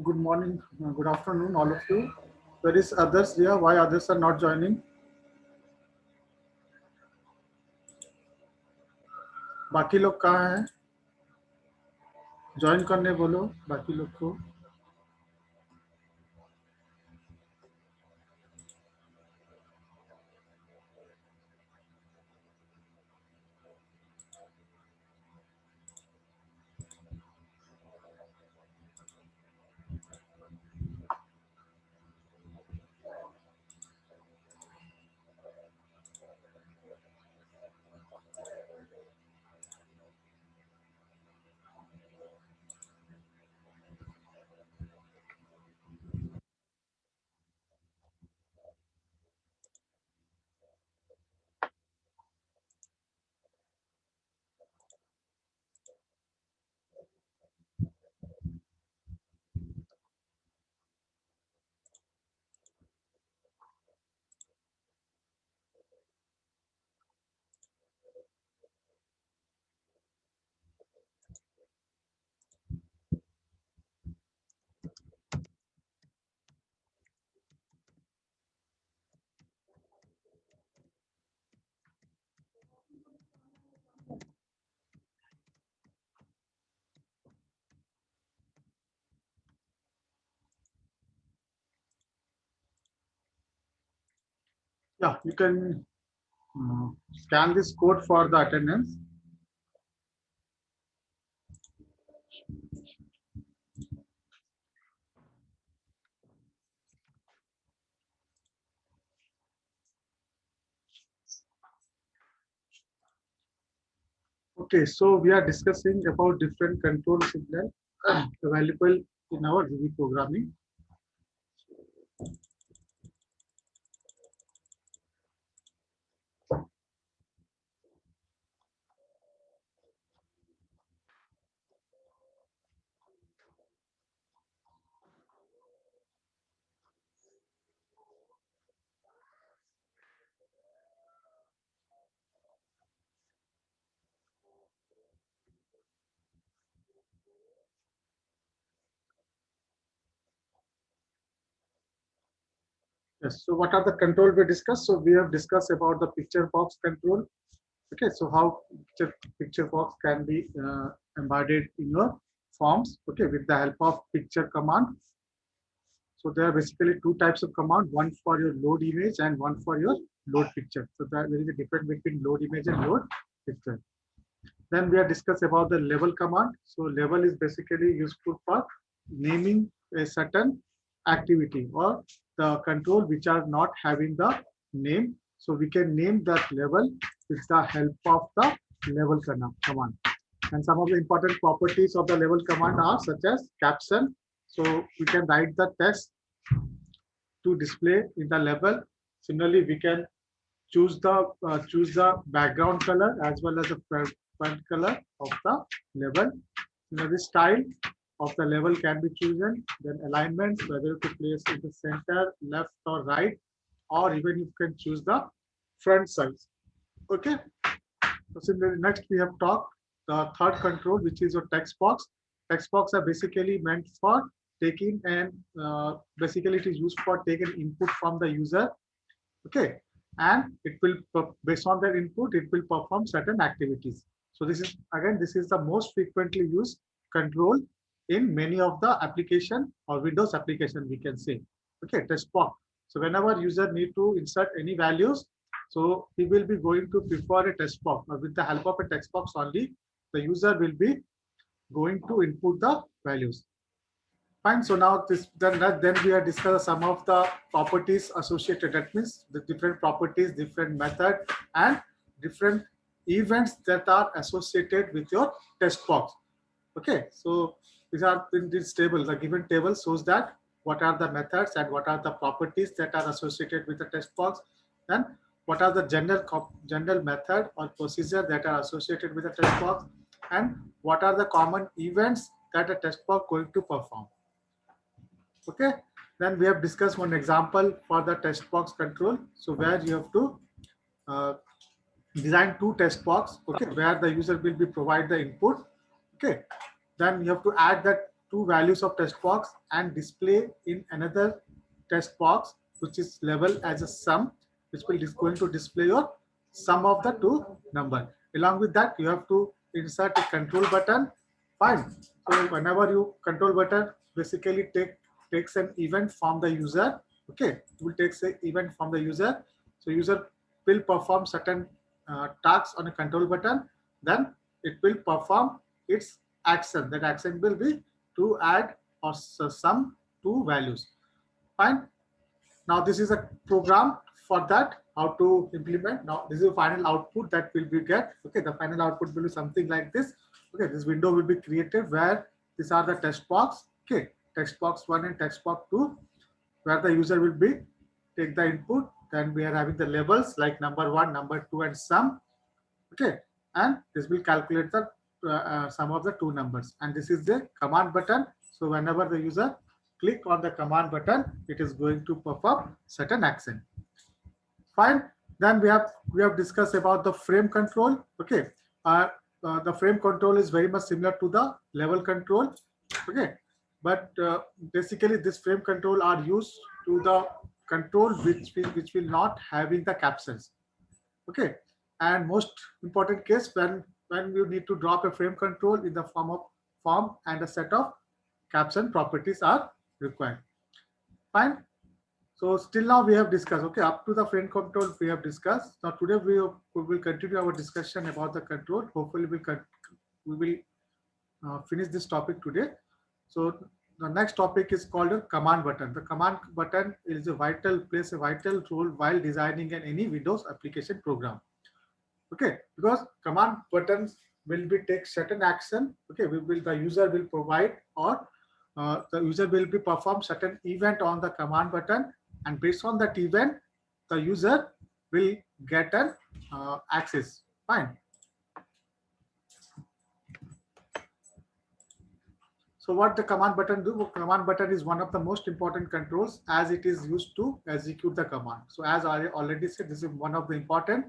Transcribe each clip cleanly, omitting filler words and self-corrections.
Good morning, good afternoon, all of you. Where is others here? Why others are not joining? बाकी लोग कहाँ हैं? Join करने बोलो बाकी लोग को. Yeah, you can scan this code for the attendance. Okay, so we are discussing about different control signal available in our Ruby programming. Yes, so what are the control we discussed? So we have discussed about the picture box control. Okay, so how picture box can be embodied in your forms, okay, with the help of picture command. So there are basically two types of command, one for your load image and one for your load picture. So there is a difference between load image and load picture. Then we are discussed about the level command. So level is basically useful for naming a certain activity or the control which are not having the name. So we can name that level with the help of the level command. And some of the important properties of the level command are such as caption. So we can write the text to display in the level. Similarly, we can choose the background color as well as the front color of the level. The style of the level can be chosen. Then alignment, whether to place in the center, left or right, or even you can choose the front size. Okay. So next we have talked the third control, which is your text box. Text box are basically meant for taking and basically it is used for taking input from the user. Okay, and it will based on their input it will perform certain activities. So this is the most frequently used control in many of the application or Windows application, we can say. Okay, text box. So whenever user need to insert any values, so he will be going to prefer a text box, or with the help of a text box only the user will be going to input the values. Fine. So now then we have discussed some of the properties associated. That means the different properties, different method, and different events that are associated with your text box. Okay. So these are in this table. The given table shows that what are the methods and what are the properties that are associated with the text box, and what are the general method or procedure that are associated with the text box, and what are the common events that a text box going to perform. Okay, then we have discussed one example for the text box control. So where you have to uh, design two text box, okay, where the user will be provide the input. Okay, then you have to add that two values of text box and display in another text box which is labeled as a sum, which will is going to display your sum of the two number. Along with that, you have to insert a control button. Fine. So whenever you control button basically takes an event from the user. Okay, it will take an event from the user. So user will perform certain tasks on a control button. Then it will perform its action. That action will be to add or sum two values. Fine. Now this is a program for that, how to implement. Now this is the final output that will be get. Okay, the final output will be something like this. Okay, this window will be created where these are the text box. Okay, text box 1 and text box 2, where the user will be take the input. Then we are having the labels like number 1, number 2, and sum. Okay, and this will calculate the sum of the two numbers. And this is the command button. So whenever the user click on the command button, it is going to perform certain action. Fine. Then we have discussed about the frame control. Okay, the frame control is very much similar to the level control. Okay, but basically this frame control are used to the control which will not having the captions. Okay, and most important case when you need to drop a frame control in the form and a set of caption properties are required. Fine. So still now we have discussed, okay, up to the frame control we have discussed. Now today we will continue our discussion about the control. Hopefully we will finish this topic today. So the next topic is called a command button. The command button is plays a vital role while designing any Windows application program. Okay, because command buttons will be take certain action. Okay, the user will provide or the user will be perform certain event on the command button, and based on that event, the user will get an access. Fine. So what the command button do? Command button is one of the most important controls as it is used to execute the command. So as I already said, this is one of the important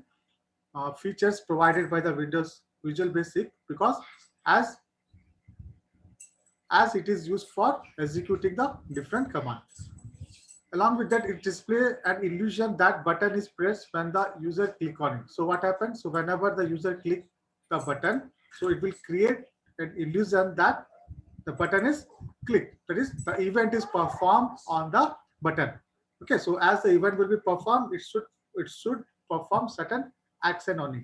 features provided by the Windows Visual Basic, because as it is used for executing the different commands. Along with that, it displays an illusion that button is pressed when the user click on it. So what happens? So whenever the user click the button, so it will create an illusion that the button is clicked. That is, the event is performed on the button. Okay, so as the event will be performed, it should perform certain action on it.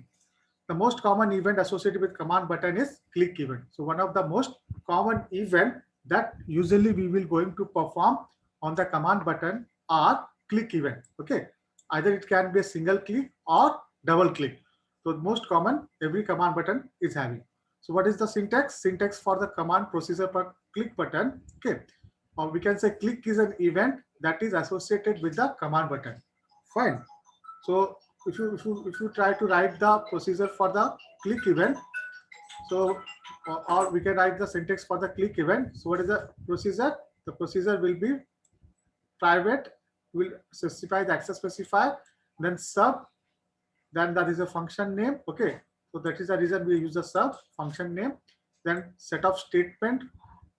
The most common event associated with command button is click event. So one of the most common event that usually we will going to perform on the command button are click event. Okay, either it can be a single click or double click. So the most common every command button is having. So what is the syntax? Syntax for the command procedure per click button. Okay, or we can say click is an event that is associated with the command button. Fine. So if you try to write the procedure for the click event, so or we can write the syntax for the click event. So what is the procedure? The procedure will be private, will specify the access specifier, then sub, then that is a function name. Okay, so that is the reason we use the sub function name, then set of statement,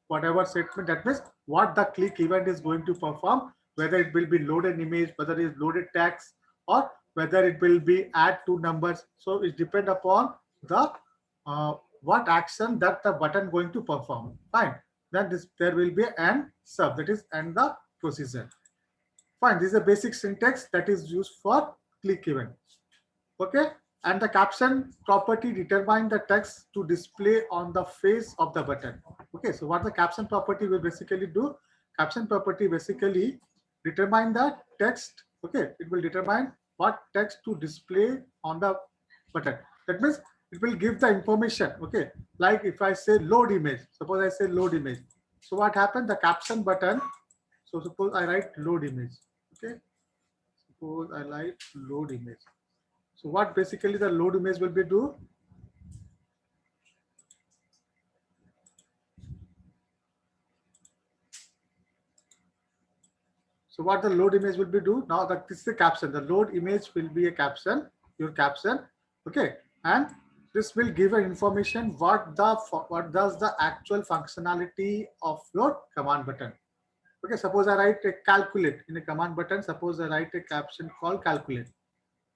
whatever statement, that means what the click event is going to perform, whether it will be load an image, whether it is loaded text, or whether it will be add two numbers. So it depends upon the what action that the button going to perform. Fine. Then there will be an sub, that is and the procedure. Fine. This is a basic syntax that is used for click event. Okay. And the caption property determine the text to display on the face of the button. Okay. So what the caption property will basically do? Caption property basically determine the text. Okay. It will determine what text to display on the button. That means it will give the information. Okay, like if I say load image, suppose I say load image. So what happened? The caption button. So suppose I write load image. Okay, suppose I write load image. So what basically the load image will be do? So what the load image will be do? Now that this is the caption. The load image will be a caption, your caption. Okay, and this will give an information what does the actual functionality of your command button. Okay, suppose I write a calculate in a command button. Suppose I write a caption called calculate.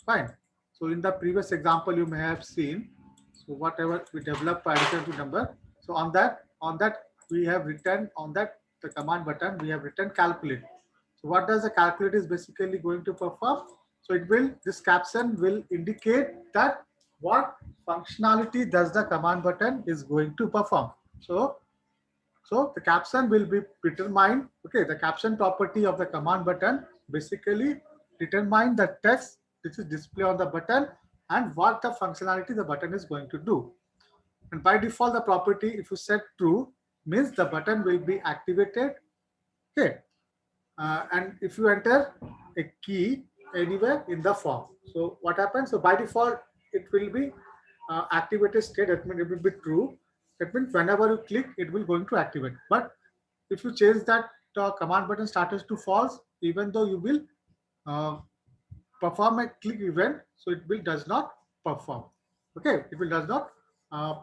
Fine. So in the previous example you may have seen, so whatever we develop addition to number. So on that we have written on that the command button we have written calculate. So what does the calculate is basically going to perform? So it will, this caption will indicate that what functionality does the command button is going to perform. So the caption will be determined. Okay, the caption property of the command button basically determine the text which is displayed on the button and what the functionality the button is going to do. And by default, the property, if you set true, means the button will be activated. Okay, and if you enter a key anywhere in the form, so what happens? So by default, it will be activated state. That means it will be true. That means whenever you click, it will going to activate. But if you change that command button status to false, even though you will uh, perform a click event, so it will does not perform. Okay, it will does not uh,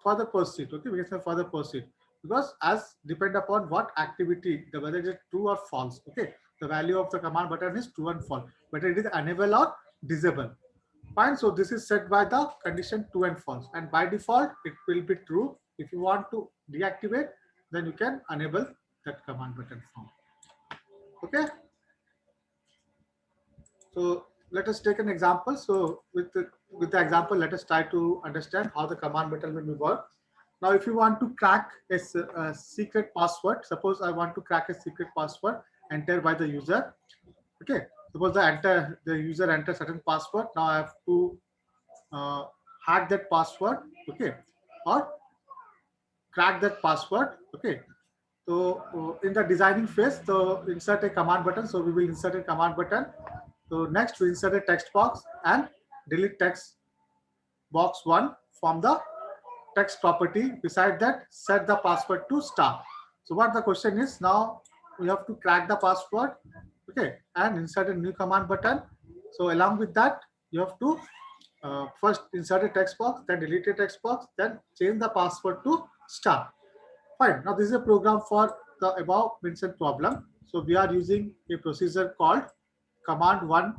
further proceed. Okay, we can say further proceed because as depend upon what activity, the whether it is true or false. Okay, the value of the command button is true and false, whether it is enable or disable. Fine. So this is set by the condition true and false, and by default it will be true. If you want to deactivate, then you can enable that command button form. Okay. So let us take an example. So with the example, let us try to understand how the command button will work. Now, if you want to crack a secret password, suppose I want to crack a secret password entered by the user. Okay, suppose the user enters certain password. Now I have to uh, hack that password. Okay, or crack that password. Okay, so in the designing phase, so insert a command button. So we will insert a command button. So next we insert a text box and delete text box 1 from the text property. Beside that, set the password to star. So what the question is, now we have to crack the password, okay, and insert a new command button. So along with that, you have to first insert a text box, then delete a text box, then change the password to star. Fine. Now this is a program for the above mentioned problem. So we are using a procedure called command one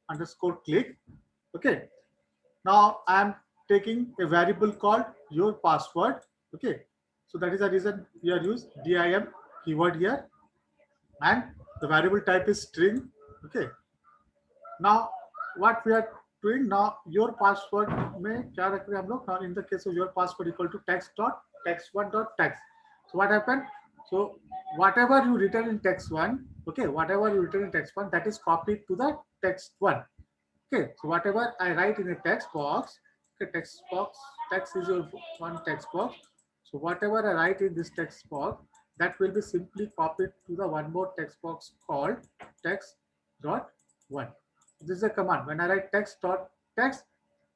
underscore click. Okay. Now I am taking a variable called your password. Okay. So that is the reason we are used dim keyword here, and the variable type is string. Okay. Now what we are doing now, your password में क्या रख रहे हैं हम लोग? Now in the case of your password equal to text dot text one dot text. So what happened? So whatever you written in text one, okay, whatever you written in text one, that is copied to the text one. Okay, so whatever I write in a text box, okay, text box, text is your one text box. So whatever I write in this text box, that will be simply copied to the one more text box called text dot one. This is a command. When I write text dot text,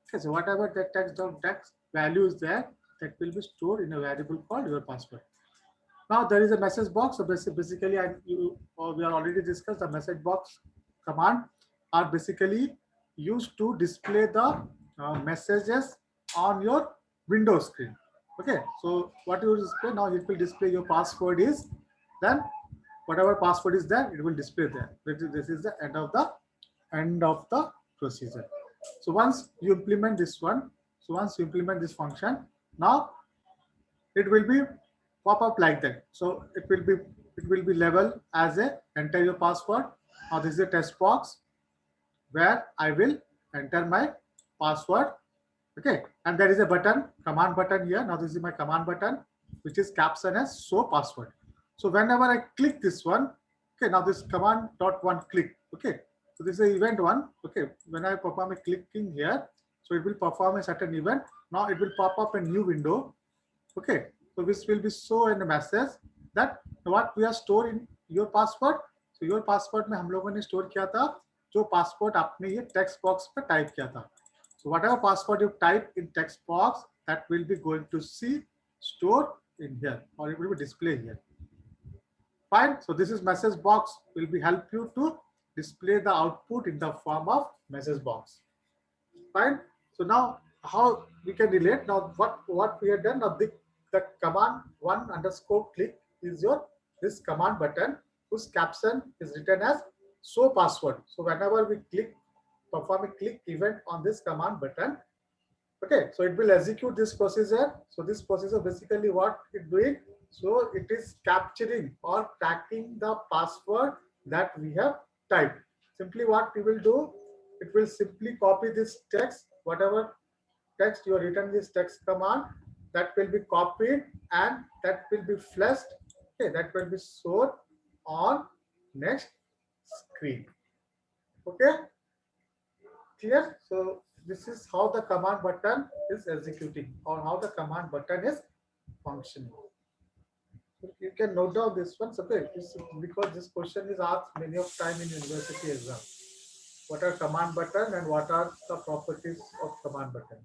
okay, so whatever the text dot text value is there, that will be stored in a variable called your password. Now there is a message box. So basically, we are already discussed the message box command are basically used to display the messages on your Windows screen. Okay, so what you display now, it will display your password is, then whatever password is there, it will display there. This is the end of the procedure. So once you implement this one, so once you implement this function, now it will be pop up like that. So it will be labeled as a enter your password. Now this is a text box where I will enter my password. Okay, and there is a button, command button here. Now this is my command button, which is caption as show password. So whenever I click this one, okay, now this command dot one click. Okay, so this is event one. Okay, when I perform a clicking here, so it will perform a certain event. Now it will pop up a new window. Okay, so this will be show in a message that what we are stored in your password. So your password में हम लोगों ने store किया था जो password आपने ये text box पे type किया था. So whatever password you type in text box, that will be going to see stored in here, or it will be displayed here. Fine. So this is message box will be help you to display the output in the form of message box. Fine. So now how we can relate? Now what we have done? Now the command one underscore click is your this command button whose caption is written as show password. So whenever we perform a click event on this command button, okay, so it will execute this procedure. So this procedure basically what it doing? So it is capturing or tracking the password that we have typed. Simply what we will do, it will simply copy this text, whatever text you have written this text command, that will be copied and that will be flashed. Okay, that will be shown on next screen. Okay, clear? So this is how the command button is executing or how the command button is functioning. You can note down this one, okay? Because this question is asked many of time in university exam. What are command button and what are the properties of command button?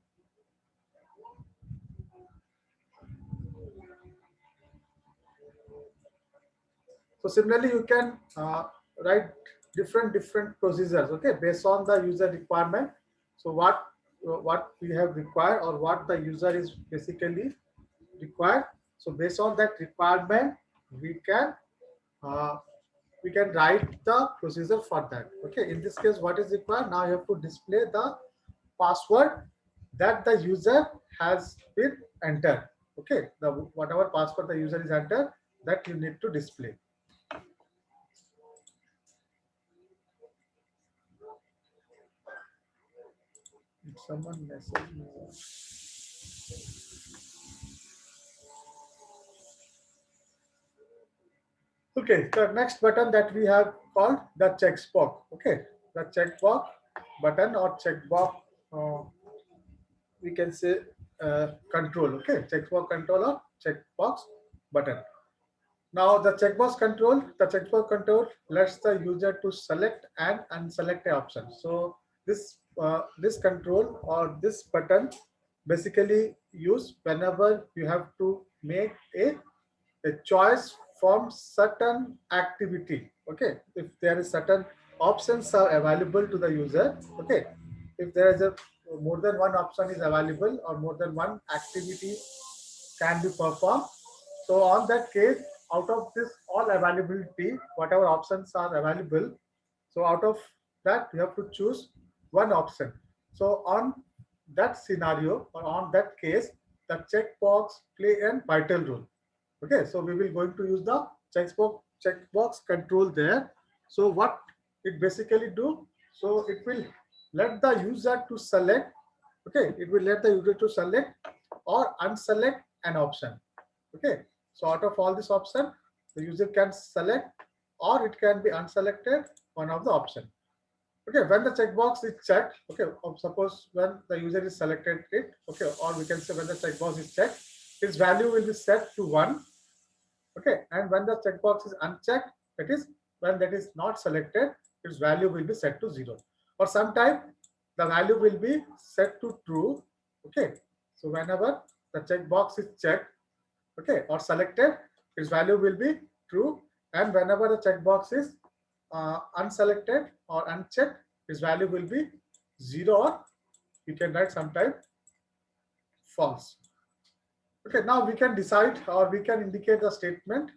So similarly, you can write different procedures, okay, based on the user requirement. So what we have required or what the user is basically required. So based on that requirement, uh, we can write the procedure for that. Okay, in this case, what is required? Now you have to display the password that the user has been entered. Okay, the whatever password the user is entered, that you need to display. Someone messaged me. Okay, the next button that we have called the checkbox. Okay, the checkbox button or checkbox, we can say control. Okay, checkbox control or checkbox button. Now the checkbox control lets the user to select and unselect a option. So this control or this button basically use whenever you have to make a choice from certain activity. Okay, if there is certain options are available to the user. Okay, if there is a more than one option is available or more than one activity can be performed. So on that case, out of this all availability, whatever options are available, so out of that you have to choose one option. So on that scenario or on that case, the checkbox play a vital role. Okay, so we will going to use the checkbox control there. So what it basically do? So it will let the user to select. Okay, it will let the user to select or unselect an option. Okay, so out of all this option, the user can select or it can be unselected one of the option. Okay, when the checkbox is checked, okay, suppose when the user is selected it, okay, or we can say when the checkbox is checked, its value will be set to 1. Okay, and when the checkbox is unchecked, that is when that is not selected, its value will be set to 0. Or sometime the value will be set to true. Okay, so whenever the checkbox is checked, okay, or selected, its value will be true, and whenever the checkbox is unselected or unchecked, its value will be 0, or you can write sometime false. Okay, now we can decide or we can indicate the statement.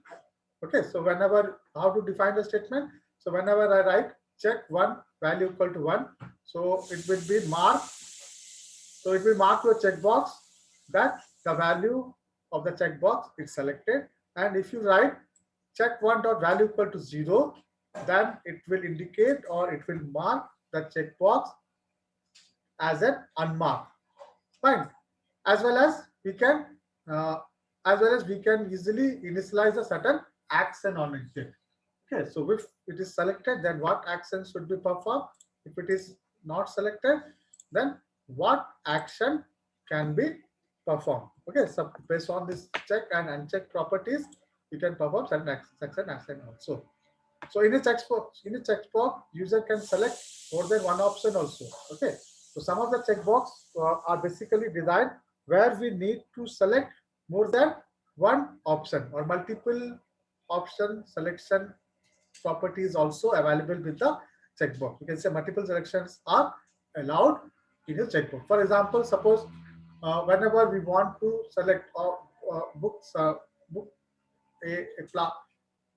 Okay, so whenever how to define the statement? So whenever I write check one value equal to 1, so it will be marked. So it will mark your checkbox that the value of the checkbox is selected. And if you write check one dot value equal to 0, then it will indicate or it will mark the checkbox as an unmarked. Fine. As well as we can uh, easily initialize a certain action on it. Okay, so if it is selected, then what action should be performed? If it is not selected, then what action can be performed? Okay, so based on this check and uncheck properties, you can perform certain action also. So in a checkbox, user can select more than one option also. Okay, so some of the checkbox are basically designed where we need to select more than one option or multiple option selection properties also available with the checkbox. You can say multiple selections are allowed in a checkbox. For example, suppose whenever we want to select books, book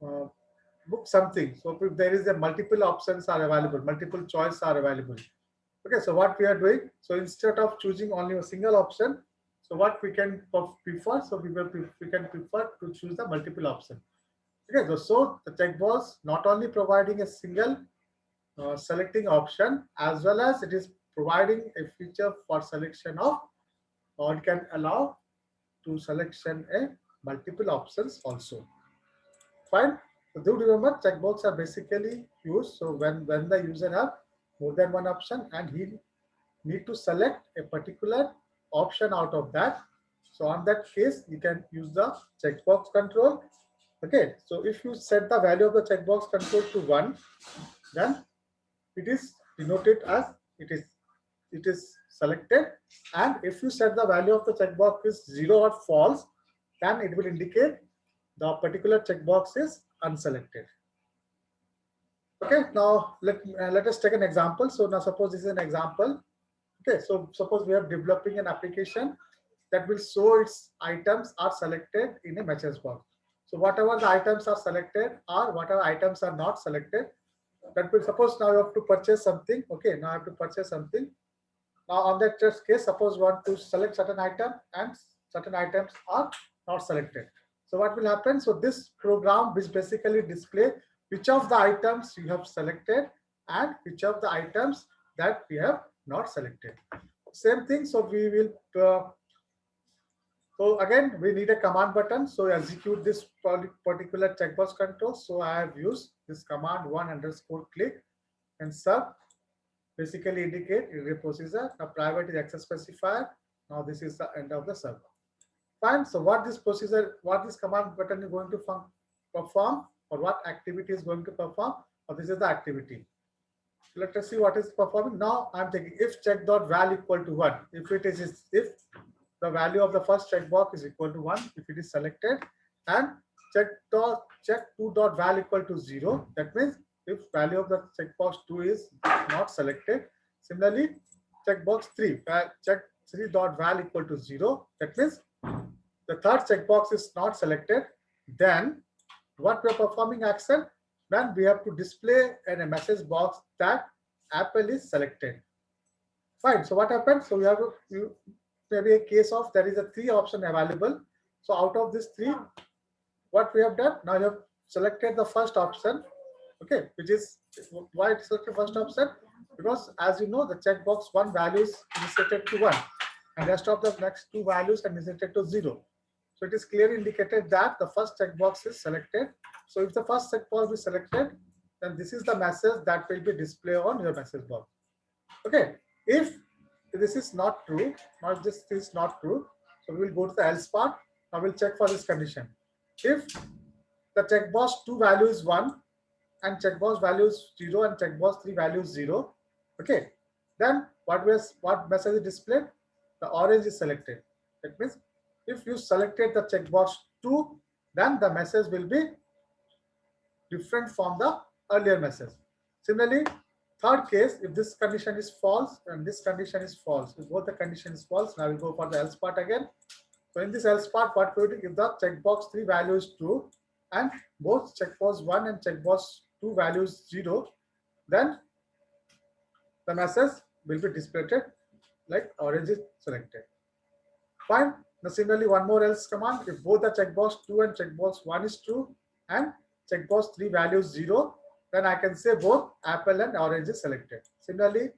uh, book something. So if there is a multiple options are available, multiple choice are available. Okay, so what we are doing, so instead of choosing only a single option, so what we can prefer, so we can prefer to choose the multiple option. Okay, so the checkbox not only providing a single selecting option, as well as it is providing a feature for selection of, or it can allow to selection a multiple options also. Fine. So do remember, checkbox are basically used. So when the user have more than one option and he need to select a particular option out of that. So on that case, you can use the checkbox control. Okay. So if you set the value of the checkbox control to 1, then it is denoted as it is selected. And if you set the value of the checkbox is 0 or false, then it will indicate the particular checkbox is unselected. Okay, now let us take an example. So now suppose this is an example. Okay, so suppose we are developing an application that will show its items are selected in a message box. So whatever the items are selected or whatever items are not selected, that will, suppose now you have to purchase something. Okay, now I have to purchase something. Now on that just case, suppose you want to select certain item and certain items are not selected. So what will happen? So this program will basically display which of the items you have selected and which of the items that we have not selected. Same thing. So we will. So again, we need a command button. So execute this particular checkbox control. So I have used this command _click and sub basically indicate a procedure. Now private is access specifier. Now this is the end of the server. Fine. So what this procedure, what this command button is going to perform, or what activity is going to perform, or this is the activity. Let us see what is performing. Now I'm taking if check.val equal to 1. If it is, if the value of the first checkbox is equal to 1, if it is selected, and check2.val equal to 0, that means if value of the checkbox 2 is not selected. Similarly, checkbox 3, check3.val equal to 0, that means the third checkbox is not selected. Then what we are performing action, then we have to display in a message box that Apple is selected. Fine. So what happens? So we have maybe a case of there is a 3 option available. So out of this 3, what we have done, now you have selected the first option. Okay, which is why it selected first option, because as you know the checkbox 1 value is inserted to 1 and rest of the next 2 values are inserted to 0. So it is clearly indicated that the first checkbox is selected. So if the first checkbox is selected, then this is the message that will be displayed on your message box. Okay, if this is not true, now if this is not true, so we will go to the else part. Now we'll check for this condition. If the checkbox 2 value is 1 and checkbox value is 0 and checkbox 3 value is 0, okay, then what message is displayed? The orange is selected. That means if you selected the checkbox 2, then the message will be different from the earlier message. Similarly, third case, if this condition is false and this condition is false, if both the condition is false, now we go for the else part again. So in this else part, what we do, if the checkbox 3 value is true and both checkbox 1 and checkbox 2 values 0, then the message will be displayed like orange is selected. Fine. Now similarly, one more else command. If both the checkbox 2 and checkbox 1 is true and checkbox 3 values 0, then I can say both apple and orange is selected. Similarly,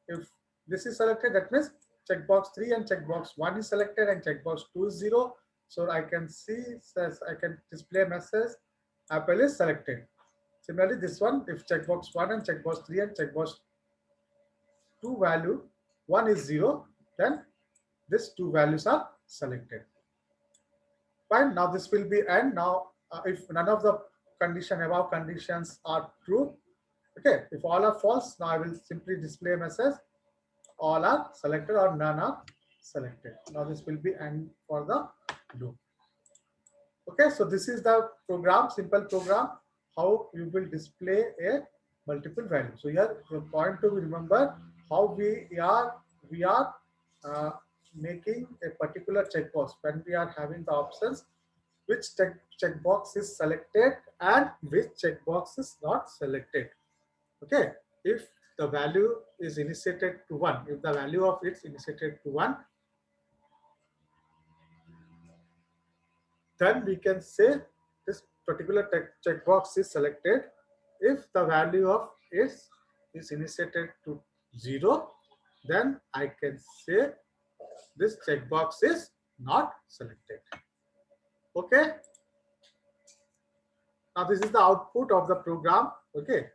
if this is selected, that means checkbox 3 and checkbox 1 is selected and checkbox 2 is 0. So I can see, says I can display a message apple is selected. Similarly, this one, if checkbox 1 and checkbox 3 and checkbox 2 value 1 is 0, then these 2 values are selected. Fine. Now this will be end. Now if none of the above conditions are true, okay, if all are false, now I will simply display a message all are selected or none are selected. Now this will be end for the loop. Okay, so this is the program, simple program, how you will display a multiple value. So here the point to remember how we are we are making a particular checkbox, when we are having the options which checkbox is selected and which checkbox is not selected. Okay, if the value is initiated to 1, if the value of it's initiated to 1, then we can say this particular checkbox is selected. If the value of is initiated to 0, then I can say this checkbox is not selected. Okay, now this is the output of the program. Okay,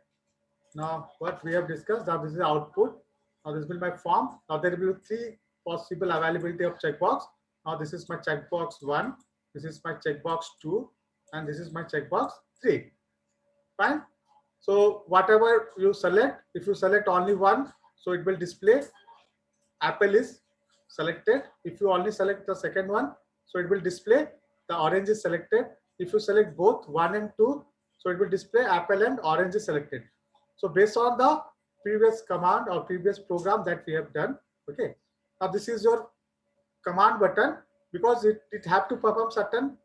now what we have discussed, now this is the output. Now this will be my form. Now there will be 3 possible availability of checkbox. Now this is my checkbox 1, this is my checkbox 2, and this is my checkbox 3. Fine. So whatever you select, if you select only one, so it will display apple is selected. If you only select the second one, so it will display the orange is selected. If you select both 1 and 2, so it will display apple and orange is selected. So based on the previous command or previous program that we have done. Okay, now this is your command button, because it have to perform certain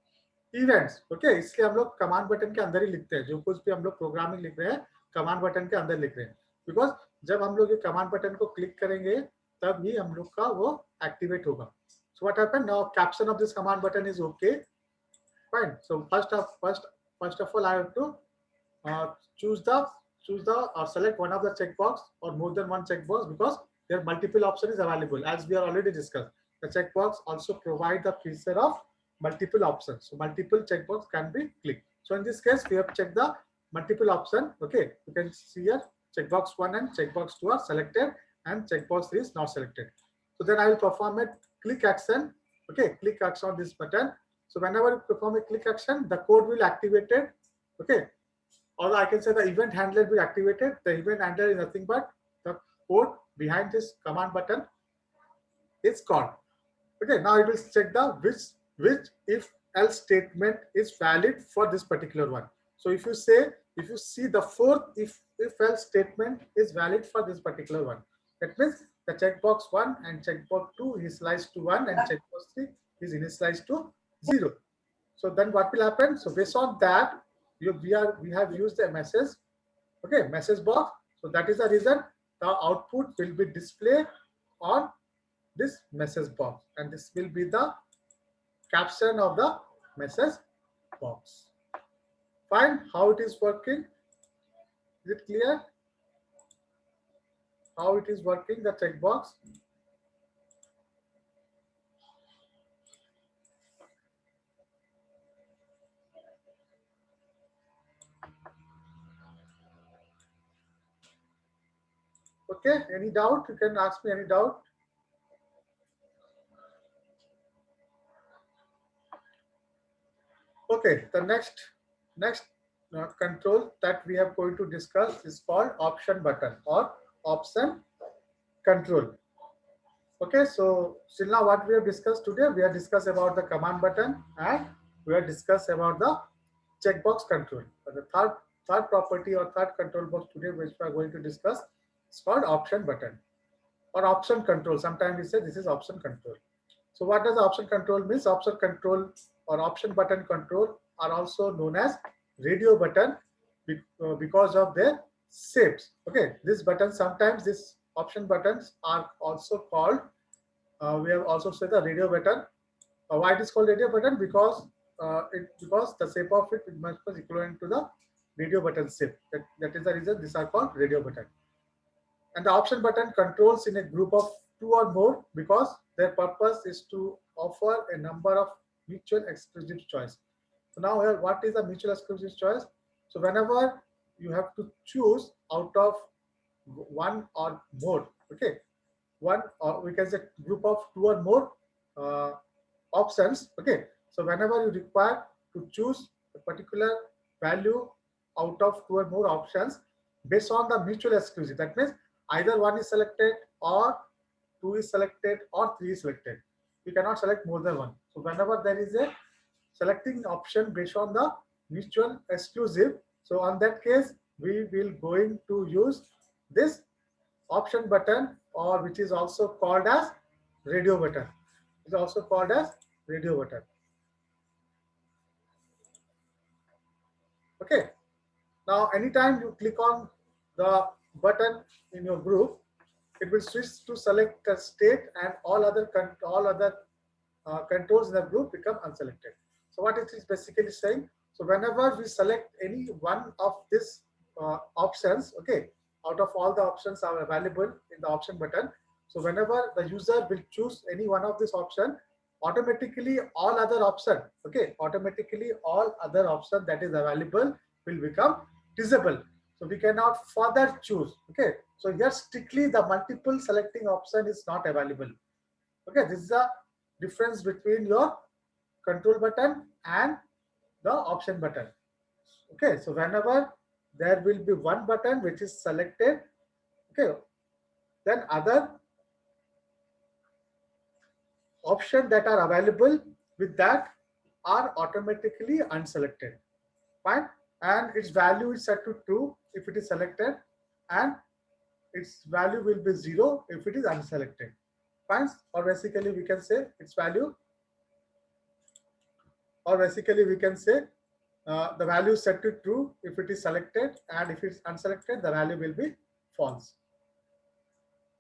events. Okay, इसलिए हम लोग command button के अंदर ही लिखते हैं. जो कुछ भी हम लोग प्रोग्रामिंग लिख रहे हैं कमांड बटन के अंदर लिख रहे हैं, बिकॉज जब हम लोग ये कमांड बटन को क्लिक करेंगे तब ही हम लोग का वो एक्टिवेट होगा. So what happened now, caption of this command button is okay. Fine. So first of all I have to choose the or select one of the checkbox or more than one checkbox, because there multiple option is available, as we are already discussed. The checkbox also provide the feature of multiple options, so multiple checkbox can be clicked. So in this case we have checked the multiple option. Okay, you can see here checkbox 1 and checkbox 2 are selected and checkbox 3 is not selected. So then I will perform a click action. Okay, click action on this button. So whenever you perform a click action, the code will activated. Okay, or I can say the event handler will be activated. The event handler is nothing but the code behind this command button is called. Okay, now it will check the which if else statement is valid for this particular one. So if you see the fourth if else statement is valid for this particular one, that means the checkbox 1 and checkbox 2 is initialized to 1 and checkbox 3 is initialized to 0. So then what will happen? So based on that, we have used a message. Okay, message box. So that is the reason the output will be displayed on this message box, and this will be the caption of the message box. Fine. How it is working? Is it clear? How it is working, the checkbox? Okay, any doubt? You can ask me any doubt. Okay, the next control that we are going to discuss is called option button or option control. Okay, so till now what we have discussed today, we have discussed about the command button and we have discussed about the checkbox control. But the third property or third control box today which we are going to discuss is called option button or option control. Sometimes we say this is option control. So what does option control means? Option control or option button control are also known as radio button because of their shapes. Okay, this button, sometimes this option buttons are also called, we have also said the radio button. Why it is called radio button? Because because the shape of it must be equivalent to the radio button shape. That is the reason these are called radio button. And the option button controls in a group of 2 or more because their purpose is to offer a number of mutual exclusive choice. So now here, what is a mutual exclusive choice? So whenever you have to choose out of one or more, okay, one or we can say group of 2 or more options. Okay, so whenever you require to choose a particular value out of 2 or more options based on the mutual exclusive, that means either 1 is selected or 2 is selected or 3 is selected. You cannot select more than 1. So whenever there is a selecting option based on the mutual exclusive, so on that case we will going to use this option button or which is also called as radio button. It's also called as radio button. Okay. Now, anytime you click on the button in your group, it will switch to select a state, and all other controls in the group become unselected. So what it is basically saying, so whenever we select any one of these options, okay, out of all the options are available in the option button, so whenever the user will choose any one of this option, automatically all other option, okay, automatically all other option that is available will become disable. So we cannot further choose. Okay, so here strictly the multiple selecting option is not available. Okay, this is the difference between your control button and the option button. Okay, so whenever there will be one button which is selected, okay, then other options that are available with that are automatically unselected. Fine, and its value is set to true if it is selected, and its value will be 0 if it is unselected. Fine, or basically we can say its value, or basically we can say the value is set to true if it is selected, and if it's unselected, the value will be false.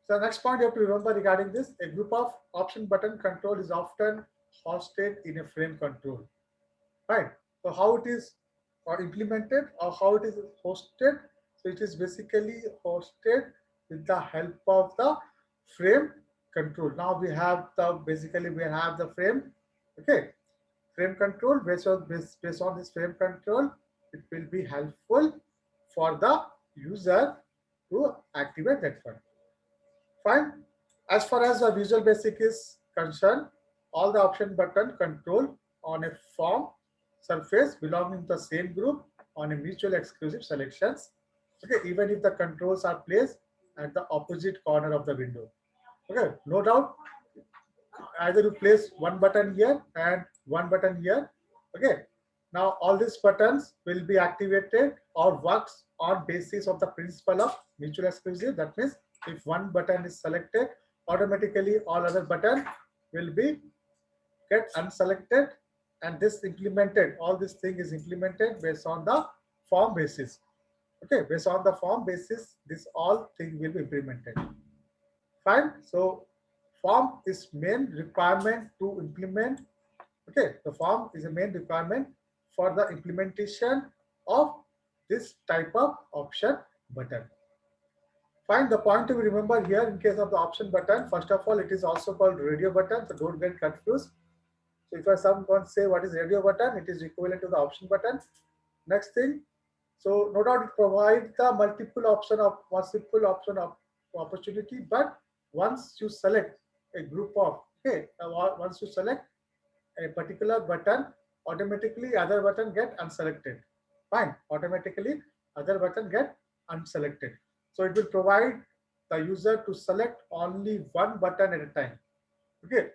So next point you have to remember regarding this, a group of option button control is often hosted in a frame control. Right. So how it is implemented or how it is hosted? So it is basically hosted with the help of the frame control. Now we have the frame. Okay, frame control. Based on this frame control, it will be helpful for the user to activate that one. Fine. As far as the Visual Basic is concerned, all the option button control on a form surface belonging to the same group on a mutual exclusive selections. Okay, even if the controls are placed at the opposite corner of the window. Okay, no doubt, either you place one button here and one button here. Okay, now all these buttons will be activated or works on basis of the principle of mutual exclusive. That means if one button is selected, automatically all other button will be get unselected, and this implemented, all this thing is implemented based on the form basis. Okay, based on the form basis, this all thing will be implemented. Fine. So form is main requirement to implement. Okay, the form is a main requirement for the implementation of this type of option button. Fine, the point to remember here in case of the option button, first of all, it is also called radio button, so don't get confused. So if someone say what is radio button, it is equivalent to the option button. Next thing, so no doubt it provides the multiple option of opportunity, but once you select a group of, okay, once you select a particular button, automatically other button get unselected. Fine, automatically other button get unselected. So it will provide the user to select only one button at a time. Okay,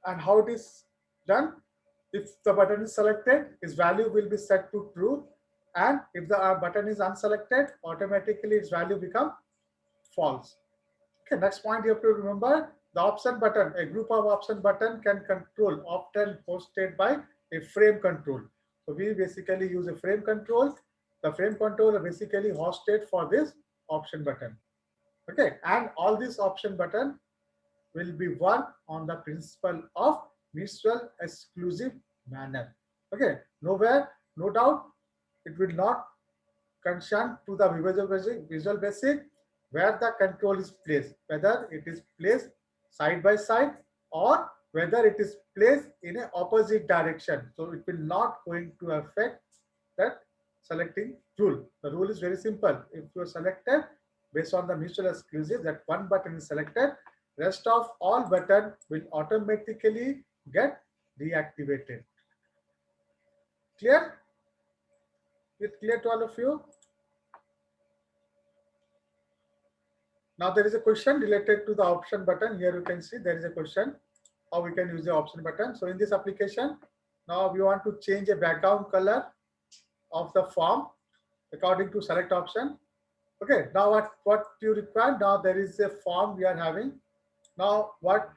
and how it is done? If the button is selected, its value will be set to true, and if the button is unselected, automatically its value become false. Okay, next point you have to remember, the option button, a group of option button can control often hosted by a frame control. So we basically use a frame control. The frame control are basically hosted for this option button. Okay, and all these option button will be work on the principle of mutual exclusive manner. Okay, nowhere, no doubt, it will not concern to the Visual Basic where the control is placed, whether it is placed side by side or whether it is placed in an opposite direction. So it will not going to affect that selecting rule. The rule is very simple. If you are selected based on the mutual exclusive, that one button is selected, rest of all button will automatically get deactivated. Clear? Is it clear to all of you? Now there is a question related to the option button. Here you can see there is a question how we can use the option button. So in this application, now we want to change a background color of the form according to select option. Okay, now what you require, now there is a form we are having. Now what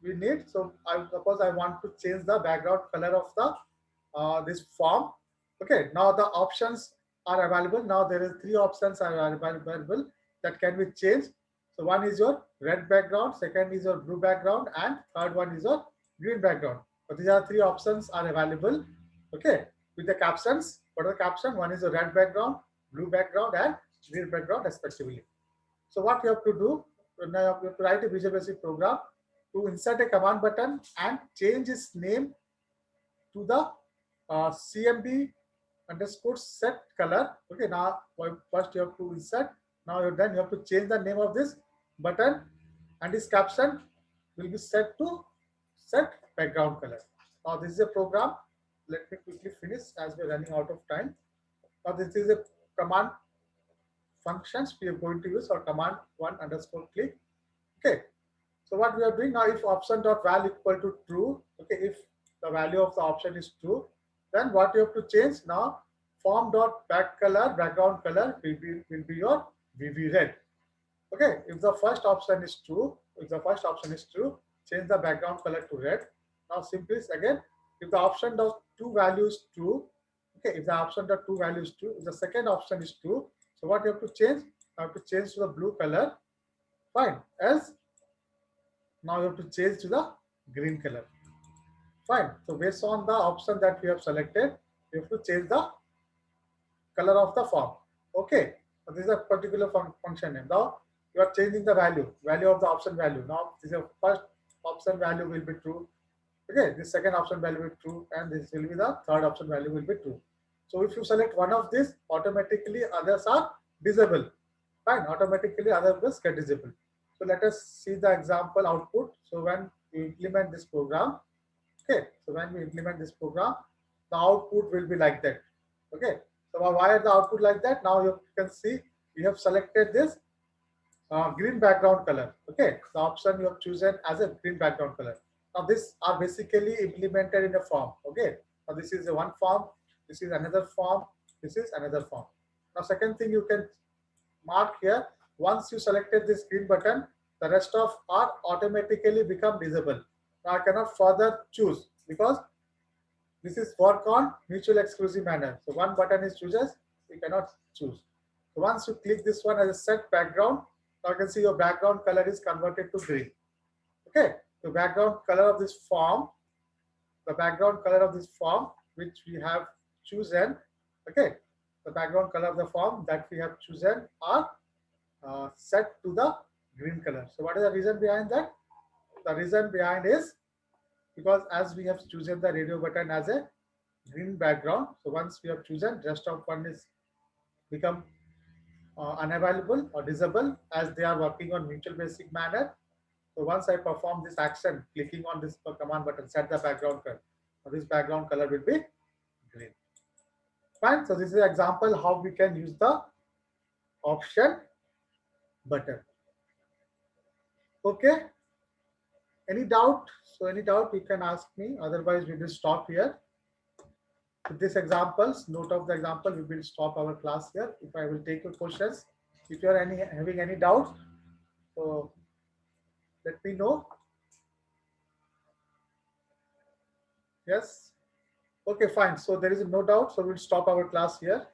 we need, so I suppose I want to change the background color of the this form. Okay, now the options are available. Now there is three options are available that can be changed. So one is your red background, second is your blue background, and third one is your green background. So these are three options are available. Okay, with the captions. What are the caption? One is a red background, blue background, and green background respectively. So what you have to do, now you have to write a Visual Basic program to insert a command button and change its name to the CMB underscore set color. Okay, now first you have to insert. Now you're done. You have to change the name of this button, and this caption will be set to set background color. Now this is a program. Let me quickly finish as we're running out of time. Now this is a command functions we are going to use, or command one underscore click. Okay, so what we are doing now, if option dot val equal to true, okay, if the value of the option is true, then what you have to change now, form dot background color will be your VV red. Okay, if the first option is true, change the background color to red. Now simply again, if the option does two values true, okay, if the option dot two values true, if the second option is true, so what you have to change? You have to change to the blue color. Fine. Else, now you have to change to the green color. Fine. So based on the option that we have selected, you have to change the color of the form. Okay. So this is a particular function name. Now you are changing the value of the option value. Now this is your first option value will be true. Okay. This second option value will be true, and this will be the third option value will be true. So if you select one of these, automatically others are disabled. Fine. Automatically others get disabled. So let us see the example output. So when you implement this program, okay, so when we implement this program, the output will be like that. Okay, so why are the output like that? Now you can see we have selected this green background color. Okay, the option you have chosen as a green background color. Now these are basically implemented in a form. Okay, now this is a one form, this is another form, this is another form. Now second thing you can mark here, once you selected this green button, the rest of are automatically become visible. Now I cannot further choose because this is work on mutual exclusive manner. So one button is chooses, you cannot choose. So once you click this one as a set background, now you can see your background color is converted to green. Okay, the background color of this form, the background color of this form which we have chosen, okay, the background color of the form that we have chosen are set to the green color. So what is the reason behind that? The reason behind is because as we have chosen the radio button as a green background, so once we have chosen, rest of one is become unavailable or disabled as they are working on mutual basic manner. So once I perform this action, clicking on this command button, set the background color. So this background color will be green. Fine. So this is an example how we can use the option button. Okay. Any doubt? So any doubt you can ask me. Otherwise, we will stop here. With these examples, note of the example, we will stop our class here. If I will take your questions, if you are having any doubts, so let me know. Yes. Okay, fine. So there is no doubt. So we'll stop our class here.